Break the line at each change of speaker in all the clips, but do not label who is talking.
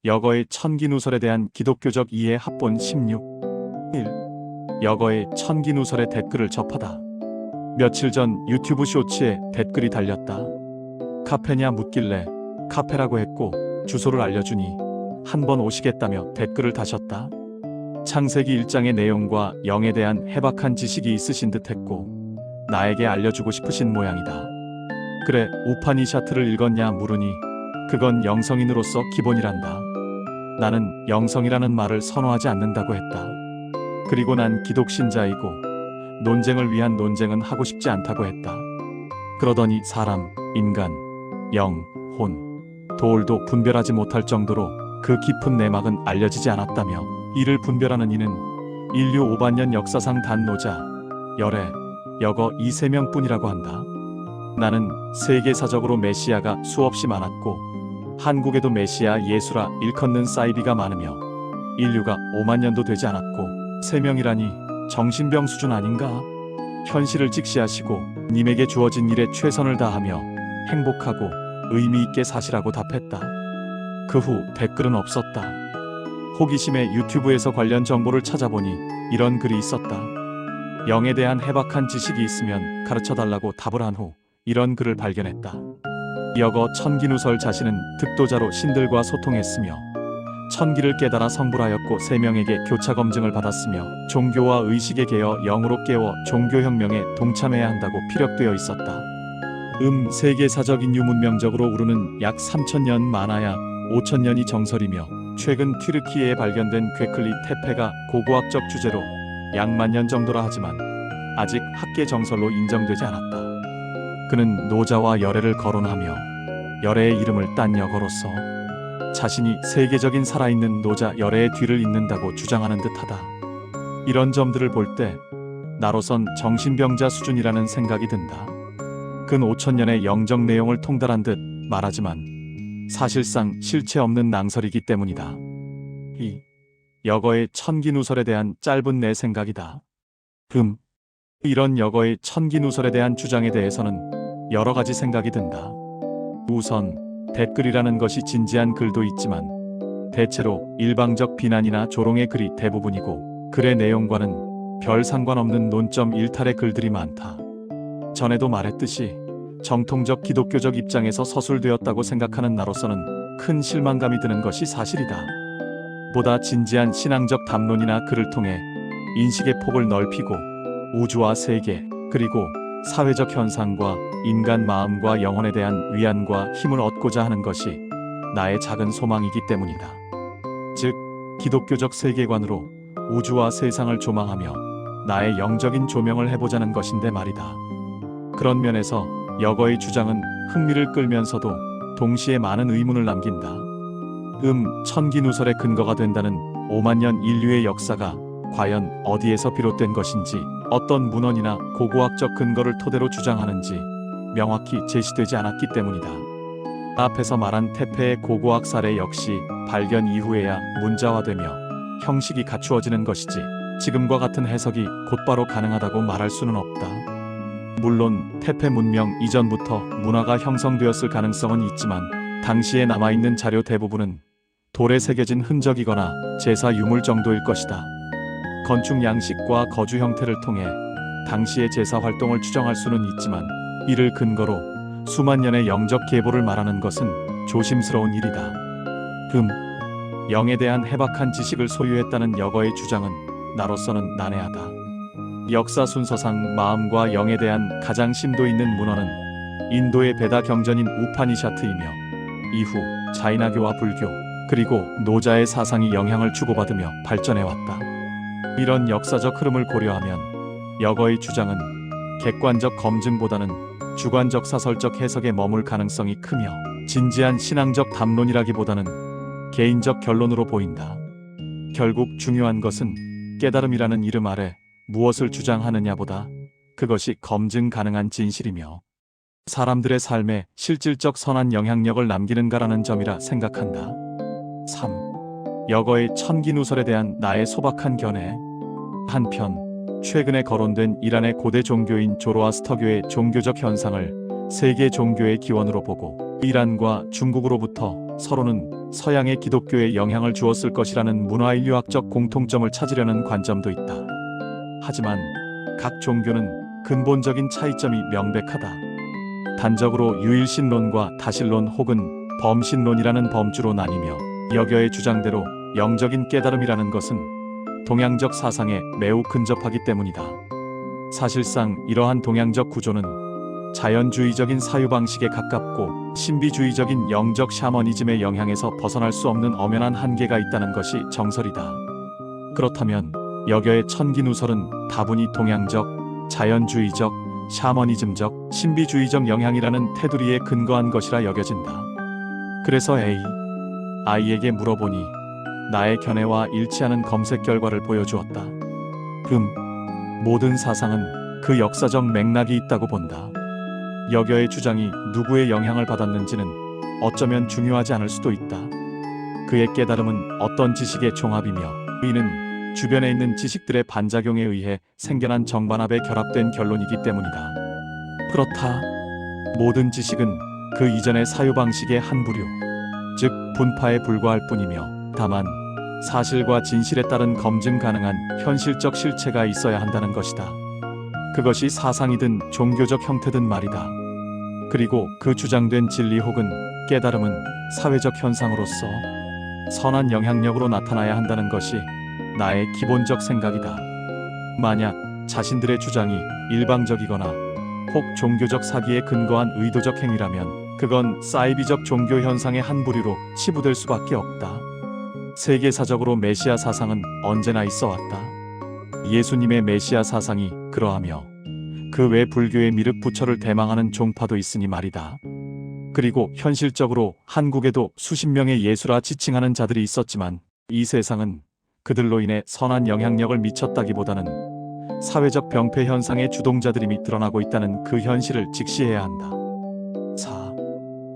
여거의 천기누설에 대한 기독교적 이해 합본 16. 1. 여거의 천기누설의 댓글을 접하다. 며칠 전 유튜브 쇼츠에 댓글이 달렸다. 카페냐 묻길래 카페라고 했고 주소를 알려주니 한번 오시겠다며 댓글을 다셨다. 창세기 1장의 내용과 영에 대한 해박한 지식이 있으신 듯했고 나에게 알려주고 싶으신 모양이다. 그래, 우파니샤트를 읽었냐 물으니 그건 영성인으로서 기본이란다. 나는 영성이라는 말을 선호하지 않는다고 했다. 그리고 난 기독신자이고 논쟁을 위한 논쟁은 하고 싶지 않다고 했다. 그러더니 사람, 인간, 영, 혼, 도울도 분별하지 못할 정도로 그 깊은 내막은 알려지지 않았다며 이를 분별하는 이는 인류 5반년 역사상 단 노자, 열애, 여거 이 3명뿐이라고 한다. 나는 세계사적으로 메시아가 수없이 많았고 한국에도 메시아 예수라 일컫는 사이비가 많으며 인류가 5만 년도 되지 않았고 3명이라니 정신병 수준 아닌가? 현실을 직시하시고 님에게 주어진 일에 최선을 다하며 행복하고 의미있게 사시라고 답했다. 그 후 댓글은 없었다. 호기심에 유튜브에서 관련 정보를 찾아보니 이런 글이 있었다. 영에 대한 해박한 지식이 있으면 가르쳐달라고 답을 한 후 이런 글을 발견했다. 여거 천기누설 자신은 득도자로 신들과 소통했으며 천기를 깨달아 성불하였고 3명에게 교차 검증을 받았으며 종교와 의식에 개어 영으로 깨워 종교혁명에 동참해야 한다고 피력되어 있었다. 세계사적 인류 문명적으로 우르는 약 3,000년 많아야 5,000년이 정설이며 최근 튀르키예에 발견된 괴클리 테페가 고고학적 주제로 약 10,000년 정도라 하지만 아직 학계 정설로 인정되지 않았다. 그는 노자와 열애를 거론하며 열애의 이름을 딴 여거로서 자신이 세계적인 살아있는 노자 열애의 뒤를 잇는다고 주장하는 듯하다. 이런 점들을 볼 때 나로선 정신병자 수준이라는 생각이 든다. 근 5,000년의 영적 내용을 통달한 듯 말하지만 사실상 실체 없는 낭설이기 때문이다. 이 여거의 천기누설에 대한 짧은 내 생각이다. 이런 여거의 천기누설에 대한 주장에 대해서는 여러 가지 생각이 든다. 우선 댓글이라는 것이 진지한 글도 있지만 대체로 일방적 비난이나 조롱의 글이 대부분이고 글의 내용과는 별 상관없는 논점 일탈의 글들이 많다. 전에도 말했듯이 정통적 기독교적 입장에서 서술되었다고 생각하는 나로서는 큰 실망감이 드는 것이 사실이다. 보다 진지한 신앙적 담론이나 글을 통해 인식의 폭을 넓히고 우주와 세계 그리고 사회적 현상과 인간 마음과 영혼에 대한 위안과 힘을 얻고자 하는 것이 나의 작은 소망이기 때문이다. 즉, 기독교적 세계관으로 우주와 세상을 조망하며 나의 영적인 조명을 해보자는 것인데 말이다. 그런 면에서 여거의 주장은 흥미를 끌면서도 동시에 많은 의문을 남긴다. 천기누설의 근거가 된다는 5만 년 인류의 역사가 과연 어디에서 비롯된 것인지 어떤 문헌이나 고고학적 근거를 토대로 주장하는지 명확히 제시되지 않았기 때문이다. 앞에서 말한 테페의 고고학 사례 역시 발견 이후에야 문자화되며 형식이 갖추어지는 것이지 지금과 같은 해석이 곧바로 가능하다고 말할 수는 없다. 물론 테페 문명 이전부터 문화가 형성되었을 가능성은 있지만 당시에 남아있는 자료 대부분은 돌에 새겨진 흔적이거나 제사 유물 정도일 것이다. 건축 양식과 거주 형태를 통해 당시의 제사 활동을 추정할 수는 있지만 이를 근거로 수만 년의 영적 계보를 말하는 것은 조심스러운 일이다. 영에 대한 해박한 지식을 소유했다는 여거의 주장은 나로서는 난해하다. 역사 순서상 마음과 영에 대한 가장 심도 있는 문헌은 인도의 베다 경전인 우파니샤트이며 이후 자이나교와 불교 그리고 노자의 사상이 영향을 주고받으며 발전해왔다. 이런 역사적 흐름을 고려하면 여거의 주장은 객관적 검증보다는 주관적 사설적 해석에 머물 가능성이 크며 진지한 신앙적 담론이라기보다는 개인적 결론으로 보인다. 결국 중요한 것은 깨달음이라는 이름 아래 무엇을 주장하느냐보다 그것이 검증 가능한 진실이며 사람들의 삶에 실질적 선한 영향력을 남기는가라는 점이라 생각한다. 3. 여거의 천기누설에 대한 나의 소박한 견해. 한편 최근에 거론된 이란의 고대 종교인 조로아스터교의 종교적 현상을 세계 종교의 기원으로 보고 이란과 중국으로부터 서로는 서양의 기독교에 영향을 주었을 것이라는 문화인류학적 공통점을 찾으려는 관점도 있다. 하지만 각 종교는 근본적인 차이점이 명백하다. 단적으로 유일신론과 다신론 혹은 범신론이라는 범주로 나뉘며 여겨의 주장대로 영적인 깨달음이라는 것은 동양적 사상에 매우 근접하기 때문이다. 사실상 이러한 동양적 구조는 자연주의적인 사유방식에 가깝고 신비주의적인 영적 샤머니즘의 영향에서 벗어날 수 없는 엄연한 한계가 있다는 것이 정설이다. 그렇다면 여겨의 천기누설은 다분히 동양적, 자연주의적, 샤머니즘적, 신비주의적 영향이라는 테두리에 근거한 것이라 여겨진다. 그래서 A에게 물어보니 나의 견해와 일치하는 검색 결과를 보여주었다. 모든 사상은 그 역사적 맥락이 있다고 본다. 여겨의 주장이 누구의 영향을 받았는지는 어쩌면 중요하지 않을 수도 있다. 그의 깨달음은 어떤 지식의 종합이며 이는 주변에 있는 지식들의 반작용에 의해 생겨난 정반합에 결합된 결론이기 때문이다. 그렇다. 모든 지식은 그 이전의 사유방식의 한 부류, 즉 분파에 불과할 뿐이며 다만 사실과 진실에 따른 검증 가능한 현실적 실체가 있어야 한다는 것이다. 그것이 사상이든 종교적 형태든 말이다. 그리고 그 주장된 진리 혹은 깨달음은 사회적 현상으로서 선한 영향력으로 나타나야 한다는 것이 나의 기본적 생각이다. 만약 자신들의 주장이 일방적이거나 혹 종교적 사기에 근거한 의도적 행위라면 그건 사이비적 종교 현상의 한 부류로 치부될 수밖에 없다. 세계사적으로 메시아 사상은 언제나 있어 왔다. 예수님의 메시아 사상이 그러하며 그 외 불교의 미륵 부처를 대망하는 종파도 있으니 말이다. 그리고 현실적으로 한국에도 수십 명의 예수라 지칭하는 자들이 있었지만 이 세상은 그들로 인해 선한 영향력을 미쳤다기보다는 사회적 병폐 현상의 주동자들임이 드러나고 있다는 그 현실을 직시해야 한다. 4.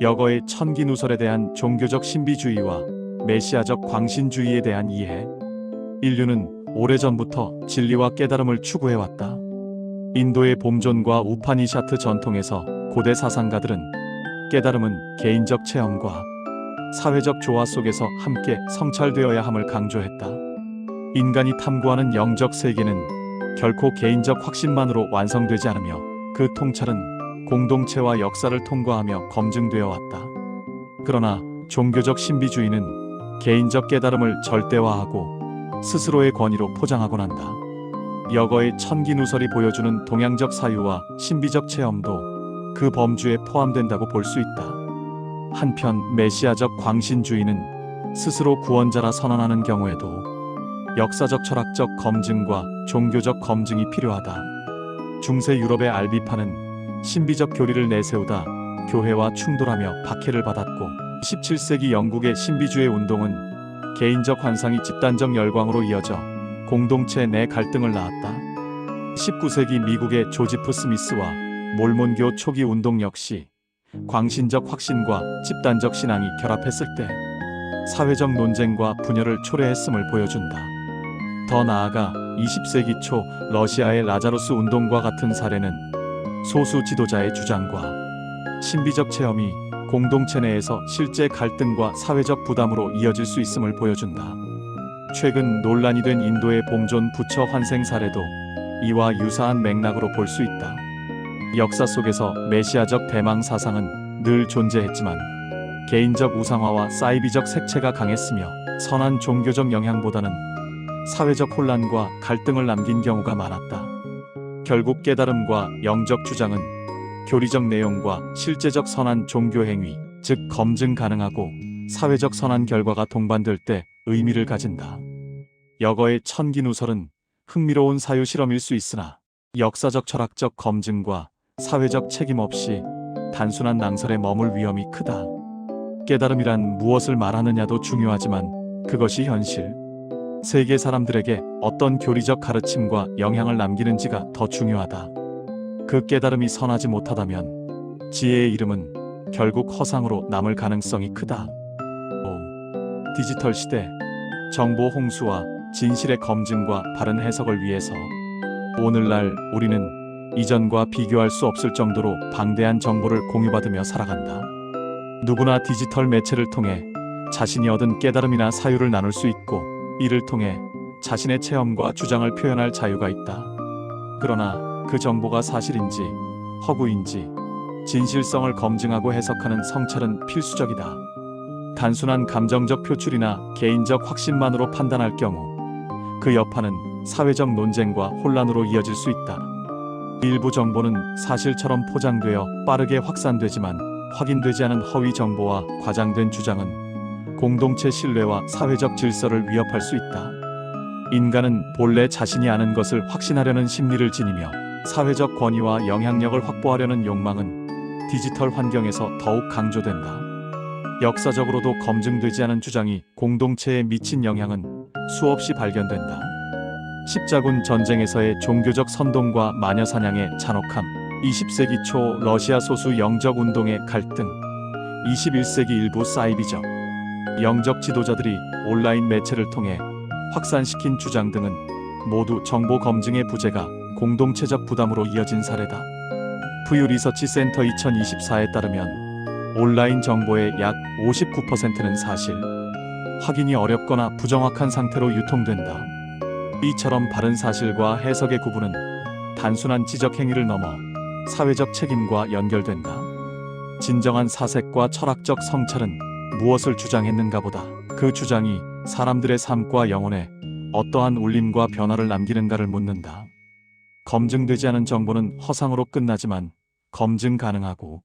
여거의 천기누설에 대한 종교적 신비주의와 메시아적 광신주의에 대한 이해. 인류는 오래전부터 진리와 깨달음을 추구해왔다. 인도의 봄존과 우파니샤트 전통에서 고대 사상가들은 깨달음은 개인적 체험과 사회적 조화 속에서 함께 성찰되어야 함을 강조했다. 인간이 탐구하는 영적 세계는 결코 개인적 확신만으로 완성되지 않으며 그 통찰은 공동체와 역사를 통과하며 검증되어 왔다. 그러나 종교적 신비주의는 개인적 깨달음을 절대화하고 스스로의 권위로 포장하곤 한다. 여거의 천기누설이 보여주는 동양적 사유와 신비적 체험도 그 범주에 포함된다고 볼 수 있다. 한편 메시아적 광신주의는 스스로 구원자라 선언하는 경우에도 역사적 철학적 검증과 종교적 검증이 필요하다. 중세 유럽의 알비파는 신비적 교리를 내세우다 교회와 충돌하며 박해를 받았고 17세기 영국의 신비주의 운동은 개인적 환상이 집단적 열광으로 이어져 공동체 내 갈등을 낳았다. 19세기 미국의 조지프 스미스와 몰몬교 초기 운동 역시 광신적 확신과 집단적 신앙이 결합했을 때 사회적 논쟁과 분열을 초래했음을 보여준다. 더 나아가 20세기 초 러시아의 라자루스 운동과 같은 사례는 소수 지도자의 주장과 신비적 체험이 공동체 내에서 실제 갈등과 사회적 부담으로 이어질 수 있음을 보여준다. 최근 논란이 된 인도의 봄존 부처 환생 사례도 이와 유사한 맥락으로 볼 수 있다. 역사 속에서 메시아적 대망 사상은 늘 존재했지만 개인적 우상화와 사이비적 색채가 강했으며 선한 종교적 영향보다는 사회적 혼란과 갈등을 남긴 경우가 많았다. 결국 깨달음과 영적 주장은 교리적 내용과 실제적 선한 종교 행위, 즉 검증 가능하고 사회적 선한 결과가 동반될 때 의미를 가진다. 여거의 천기누설은 흥미로운 사유 실험일 수 있으나 역사적 철학적 검증과 사회적 책임 없이 단순한 낭설에 머물 위험이 크다. 깨달음이란 무엇을 말하느냐도 중요하지만 그것이 현실, 세계 사람들에게 어떤 교리적 가르침과 영향을 남기는지가 더 중요하다. 그 깨달음이 선하지 못하다면 지혜의 이름은 결국 허상으로 남을 가능성이 크다. 5. 디지털 시대, 정보 홍수와 진실의 검증과 바른 해석을 위해서 오늘날 우리는 이전과 비교할 수 없을 정도로 방대한 정보를 공유받으며 살아간다. 누구나 디지털 매체를 통해 자신이 얻은 깨달음이나 사유를 나눌 수 있고 이를 통해 자신의 체험과 주장을 표현할 자유가 있다. 그러나 그 정보가 사실인지 허구인지 진실성을 검증하고 해석하는 성찰은 필수적이다. 단순한 감정적 표출이나 개인적 확신만으로 판단할 경우 그 여파는 사회적 논쟁과 혼란으로 이어질 수 있다. 일부 정보는 사실처럼 포장되어 빠르게 확산되지만 확인되지 않은 허위 정보와 과장된 주장은 공동체 신뢰와 사회적 질서를 위협할 수 있다. 인간은 본래 자신이 아는 것을 확신하려는 심리를 지니며 사회적 권위와 영향력을 확보하려는 욕망은 디지털 환경에서 더욱 강조된다. 역사적으로도 검증되지 않은 주장이 공동체에 미친 영향은 수없이 발견된다. 십자군 전쟁에서의 종교적 선동과 마녀 사냥의 잔혹함, 20세기 초 러시아 소수 영적 운동의 갈등, 21세기 일부 사이비적 영적 지도자들이 온라인 매체를 통해 확산시킨 주장 등은 모두 정보 검증의 부재가 공동체적 부담으로 이어진 사례다. 푸유 리서치 센터 2024에 따르면 온라인 정보의 약 59%는 사실, 확인이 어렵거나 부정확한 상태로 유통된다. 이처럼 바른 사실과 해석의 구분은 단순한 지적 행위를 넘어 사회적 책임과 연결된다. 진정한 사색과 철학적 성찰은 무엇을 주장했는가보다 그 주장이 사람들의 삶과 영혼에 어떠한 울림과 변화를 남기는가를 묻는다. 검증되지 않은 정보는 허상으로 끝나지만 검증 가능하고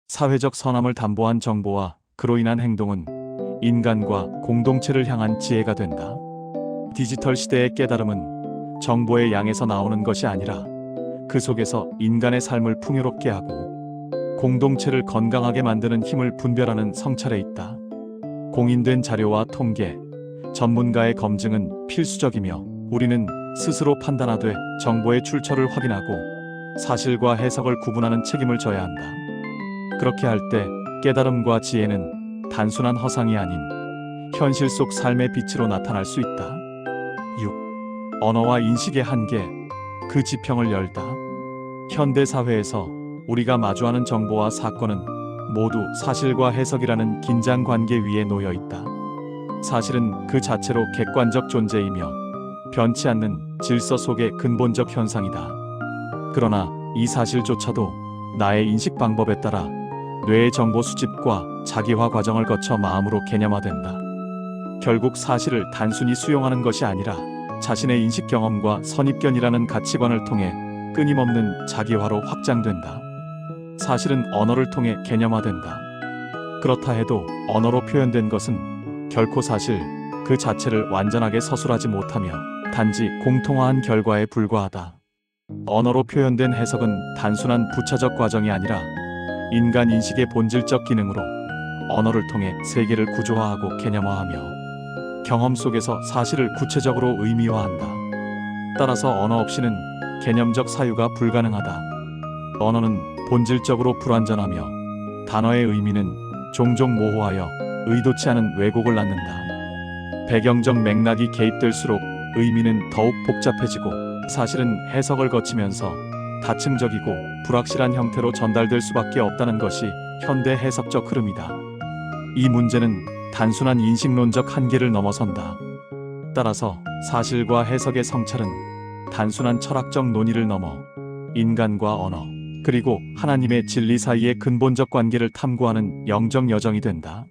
사회적 선함을 담보한 정보와 그로 인한 행동은 인간과 공동체를 향한 지혜가 된다. 디지털 시대의 깨달음은 정보의 양에서 나오는 것이 아니라 그 속에서 인간의 삶을 풍요롭게 하고 공동체를 건강하게 만드는 힘을 분별하는 성찰에 있다. 공인된 자료와 통계, 전문가의 검증은 필수적이며 우리는 스스로 판단하되 정보의 출처를 확인하고 사실과 해석을 구분하는 책임을 져야 한다. 그렇게 할 때 깨달음과 지혜는 단순한 허상이 아닌 현실 속 삶의 빛으로 나타날 수 있다. 6. 언어와 인식의 한계, 그 지평을 열다. 현대 사회에서 우리가 마주하는 정보와 사건은 모두 사실과 해석이라는 긴장 관계 위에 놓여 있다. 사실은 그 자체로 객관적 존재이며 변치 않는 질서 속의 근본적 현상이다. 그러나 이 사실조차도 나의 인식 방법에 따라 뇌의 정보 수집과 자기화 과정을 거쳐 마음으로 개념화된다. 결국 사실을 단순히 수용하는 것이 아니라 자신의 인식 경험과 선입견이라는 가치관을 통해 끊임없는 자기화로 확장된다. 사실은 언어를 통해 개념화된다. 그렇다 해도 언어로 표현된 것은 결코 사실 그 자체를 완전하게 서술하지 못하며 단지 공통화한 결과에 불과하다. 언어로 표현된 해석은 단순한 부차적 과정이 아니라 인간 인식의 본질적 기능으로 언어를 통해 세계를 구조화하고 개념화하며 경험 속에서 사실을 구체적으로 의미화한다. 따라서 언어 없이는 개념적 사유가 불가능하다. 언어는 본질적으로 불완전하며 단어의 의미는 종종 모호하여 의도치 않은 왜곡을 낳는다. 배경적 맥락이 개입될수록 의미는 더욱 복잡해지고 사실은 해석을 거치면서 다층적이고 불확실한 형태로 전달될 수밖에 없다는 것이 현대 해석적 흐름이다. 이 문제는 단순한 인식론적 한계를 넘어선다. 따라서 사실과 해석의 성찰은 단순한 철학적 논의를 넘어 인간과 언어, 그리고 하나님의 진리 사이의 근본적 관계를 탐구하는 영적 여정이 된다.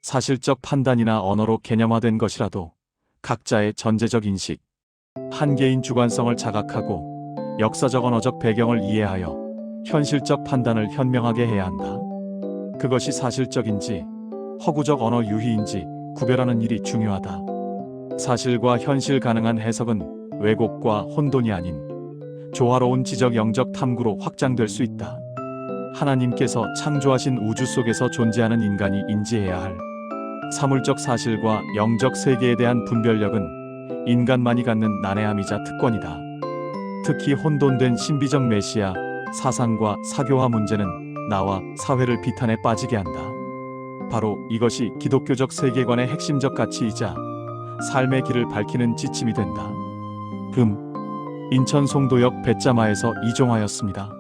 사실적 판단이나 언어로 개념화된 것이라도 각자의 전제적 인식, 한계인 주관성을 자각하고 역사적 언어적 배경을 이해하여 현실적 판단을 현명하게 해야 한다. 그것이 사실적인지 허구적 언어 유희인지 구별하는 일이 중요하다. 사실과 현실 가능한 해석은 왜곡과 혼돈이 아닌 조화로운 지적 영적 탐구로 확장될 수 있다. 하나님께서 창조하신 우주 속에서 존재하는 인간이 인지해야 할 사물적 사실과 영적 세계에 대한 분별력은 인간만이 갖는 난해함이자 특권이다. 특히 혼돈된 신비적 메시아, 사상과 사교화 문제는 나와 사회를 비탄에 빠지게 한다. 바로 이것이 기독교적 세계관의 핵심적 가치이자 삶의 길을 밝히는 지침이 된다. 인천 송도역 배짜마에서 이종하였습니다.